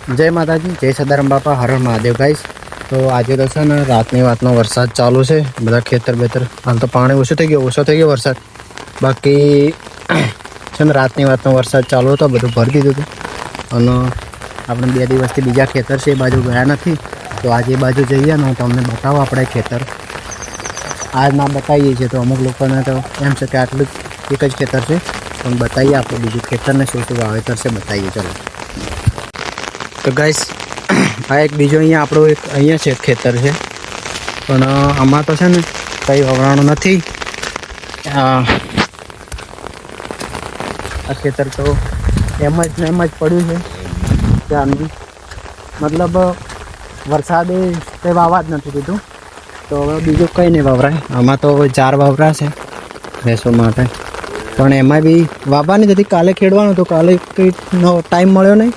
जय माताजी, जय सदाराम बापा, हर हर महादेव गाइस। तो आज तो છે ને રાતની વાતનો વરસાદ ચાલુ છે, બધા ખેતર બેતર હાલ તો પાણી ઓછો થઈ ગયો વરસાદ, બાકી છે ને રાતની વાતનો વરસાદ ચાલુ હતો, બધું ભરી દીધું હતું અને આપણે 2 દિવસથી બીજા ખેતર છે એ બાજુ ગયા નથી, તો આજે એ બાજુ જઈએ ને હું તમને બતાવું આપણે ખેતર આજ ના બતાવીએ છીએ, તો અમુક લોકોને તો એમ છે કે આટલું એક જ ખેતર છે, પણ બતાવીએ આપણે બીજું ખેતરને શું શું વાવેતર છે બતાવીએ. ચલો તો ગાઈસ આ એક બીજો અહીંયા આપણું એક અહીંયા છે ખેતર છે, પણ આમાં તો છે ને કંઈ વવરાણું નથી. આ ખેતર તો એમ જ પડ્યું છે ત્યાંની, મતલબ વરસાદે કંઈ વાવા જ નથી દીધું, તો હવે બીજું કંઈ નહીં વાવરાય. આમાં તો ચાર વાવરાશે ભેંસો માટે, પણ એમાં બી વાવવાની નથી. કાલે ખેડવાનું તો કાલે કંઈ ટાઈમ મળ્યો નહીં.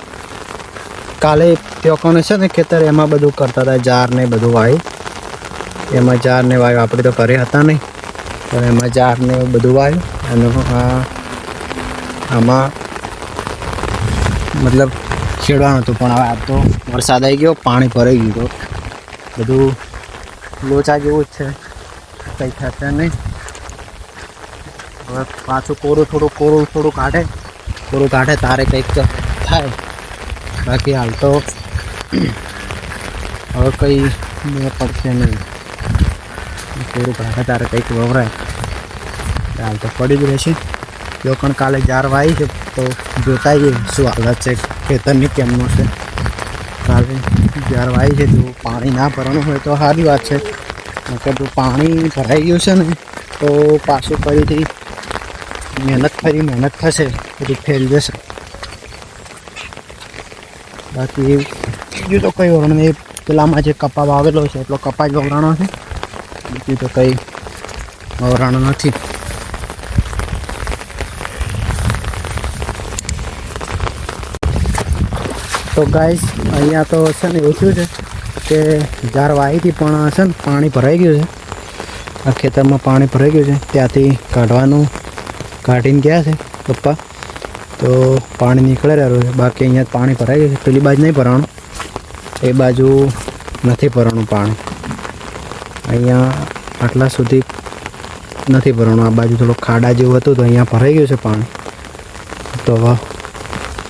કાલે ત્યોકોને છે ને ખેતર એમાં બધું કરતા હતા, જાર ને બધું વાવ્યું, એમાં જાર ને વાવ્યું. આપણે તો ઘરે હતા નહીં, પણ એમાં જાર ને બધું વાવ્યું અને આમાં મતલબ ખેડવાનું હતું, પણ હવે આ તો વરસાદ આવી ગયો, પાણી ભરાઈ ગયું, તો બધું લોચા જેવું જ છે, કંઈ થશે નહીં. હવે પાછું કોરું કાઢે તારે કંઈક થાય, બાકી હાલ તો હવે કંઈ મેં પડશે નહીં. કોરું કાઢે તારે કંઈક વવરાય, હાલ તો પડી જ રહેશે. લોકોને કાલે જાર વાવી છે, તો જોતા જઈએ શું હાલત છે ખેતરની, કેમનું છે. કાલે જાર વાવી છે તો પાણી ના ભરવાનું હોય તો સારી વાત છે, નકર જો પાણી ભરાઈ ગયું છે ને તો પાછું ફરીથી મહેનત થશે, બધું ફેલ જશે. બાકી બીજું તો કંઈ વરણ નહીં. પેલામાં જે કપા વાવેલો છે એટલો કપા જ વવરાણો છે, બીજું તો કંઈ વવરાણો નથી. તો ગાઈસ અહીંયા તો છે ને એવું થયું છે કે જાર વાવી હતી, પણ છે ને પાણી ભરાઈ ગયું છે. આ ખેતરમાં પાણી ભરાઈ ગયું છે, ત્યાંથી કાઢીને ગયા છે પપ્પા, તો પાણી નીકળે રહ્યું છે. બાકી અહીંયા પાણી ભરાઈ ગયું છે, પેલી બાજુ નહીં ભરાણું, એ બાજુ નથી ભરાણું પાણી. અહીંયા આટલા સુધી નથી ભરાણું, આ બાજુ થોડું ખાડા જેવું હતું તો અહીંયા ભરાઈ ગયું છે પાણી. તો હવે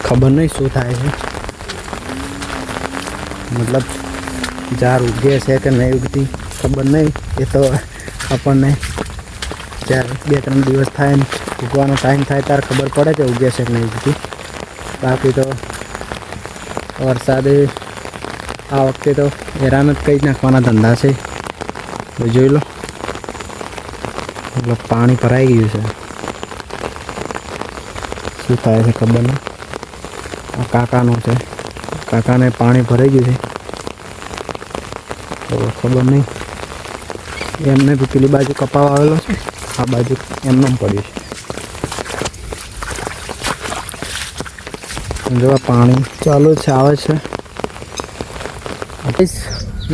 ખબર નહીં શું થાય છે, મતલબ જાર ઉગે છે કે નહીં ઉગતી ખબર નહીં. એ તો આપણને જ્યારે 2-3 દિવસ થાય ને ઉગવાનો ટાઈમ થાય ત્યારે ખબર પડે કે ઉગે છે કે નહીં ઉગતી. બાકી તો વરસાદે આ વખતે તો હેરાન જ કંઈ નાખવાના ધંધા છે, તો જોઈ લો. મતલબ પાણી ભરાઈ ગયું છે, શું થાય છે ખબર નહીં. આ કાકાનું છે, કાકાને પાણી ભરાઈ ગયું છે, તો ખબર નહીં. એમને બી પેલી બાજુ કપા આવેલો છે, આ બાજુ એમને પડ્યું છે. જો પાણી ચાલુ છે, આવે છે.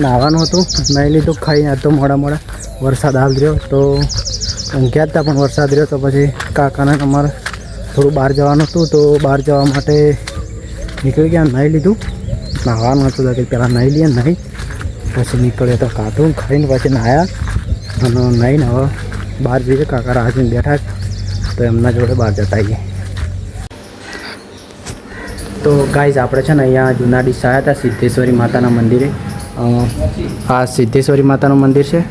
નાહવાનું હતું, નાહી લીધું, ખાઈ તો મોડા વરસાદ આવી રહ્યો, તો ઊંઘ્યા હતા, પણ વરસાદ રહ્યો તો પછી કાકાને અમારે થોડું બહાર જવાનું હતું, તો બહાર જવા માટે નીકળી ગયા. નાહી લીધું, નાહવાનું હતું તો પહેલાં નાહી લઈએ, નાહી પછી નીકળ્યા તો કાઢું, ખાઈને પછી નાહ્યા અને નાહીને હવે બહાર જઈએ. કાકા રાજને બેઠા તો એમના જોડે બહાર જતા આવીએ. તો ગાઈઝ આપણે છે ને અહીંયા જૂના ડીસા આવ્યા હતા સિદ્ધેશ્વરી માતાના મંદિરે. આ સિદ્ધેશ્વરી માતાનું મંદિર છે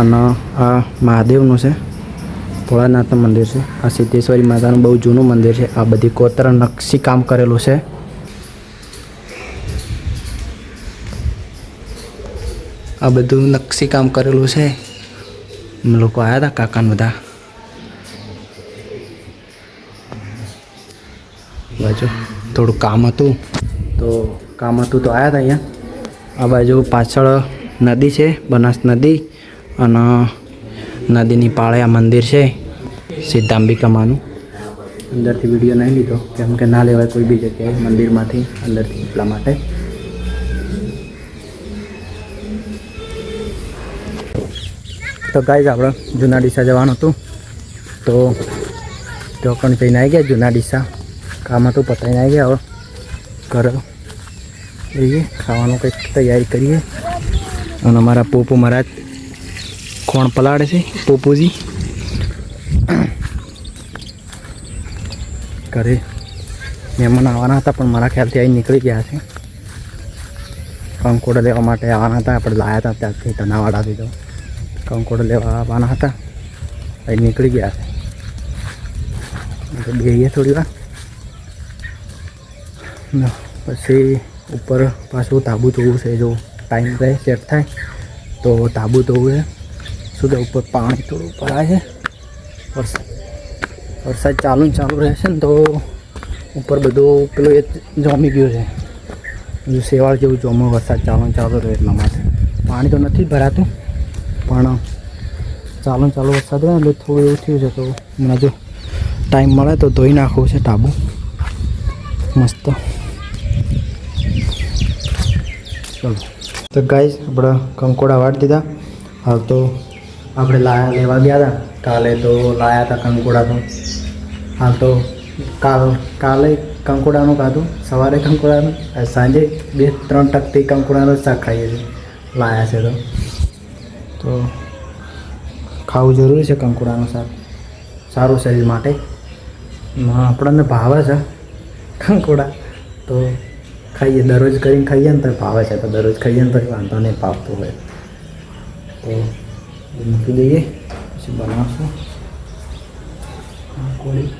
અને આ મહાદેવનું છે, ભોળાનાથનું મંદિર છે. આ સિદ્ધેશ્વરી માતાનું બહુ જૂનું મંદિર છે. આ બધી કોતર નકશી કામ કરેલું છે. આ બધું નકશી કામ કરેલું છે. અમે લોકો આવ્યા હતા કાકાને બધા બાજુ, થોડું કામ હતું તો આવ્યા હતા અહીંયા. આ બાજુ પાછળ નદી છે, બનાસ નદી, અને નદીની પાળે આ મંદિર છે સિદ્ધાંબિકામાનું. અંદરથી વિડીયો નહીં લીધો કેમ કે ના લેવાય કોઈ બી જગ્યાએ મંદિરમાંથી અંદરથી, એટલા માટે. તો ગાઈઝ આપણે જૂના ડીસા જવાનું હતું, તો કણ જઈને આવી ગયા જૂના ડીસા. કામ હતું પતાવીને આવી ગયા. હવે ઘરે જઈએ ખાવાનું કંઈક તૈયારી કરીએ. અને અમારા પોપો મહારાજ કોણ પલાળે છે પોપોજી ઘરે મહેમાન આવવાના હતા પણ મારા ખ્યાલથી અહીં નીકળી ગયા છે. કંકોડા લેવા માટે આવવાના હતા, આપણે લાવ્યા હતા ત્યાંથી ધનાવાડાથી. તો કંકોડા લેવા આવવાના હતા, અહીં નીકળી ગયા છે. બેહીએ થોડી વાર પછી ઉપર પાછું તાબુ ધોવું છે. જો ટાઈમ રહે સેટ થાય તો તાબુ ધોવું છે. શું થાય ઉપર પાણી થોડું ભરાય છે. વરસાદ ચાલુ રહેશે ને તો ઉપર બધું પેલું એ જામી ગયું છે. બધું શેવાળ જેવું જોમો વરસાદ ચાલુ રહે એટલા માટે. પાણી તો નથી ભરાતું પણ ચાલુ વરસાદ હોય ને એટલે થોડું એવું થયું છે. તો મને જો ટાઈમ મળે તો ધોઈ નાખવું છે તાબુ મસ્ત. ચલો તો ગાઈસ આપણે કંકોડા વાળી દીધા. હાલ તો આપણે લેવા ગયા હતા કાલે, તો લાયા હતા કંકોડા. તો હાલ તો કાલે કંકોડાનું ખાધું, સવારે કંકોડાનું, સાંજે 2-3 ટકથી કંકોડાનું શાક ખાઈએ છીએ. લાયા છે તો ખાવું જરૂરી છે કંકોડાનું શાક, સારું શરીર માટે. આપણને ભાવે છે કંકોડા તો ખાઈએ, દરરોજ કરીને ખાઈએ ને તો ભાવે છે. તો દરરોજ ખાઈએ ને તો વાંધો નહીં ભાવતું હોય. તો મૂકી દઈએ પછી બનાવશું કોળી.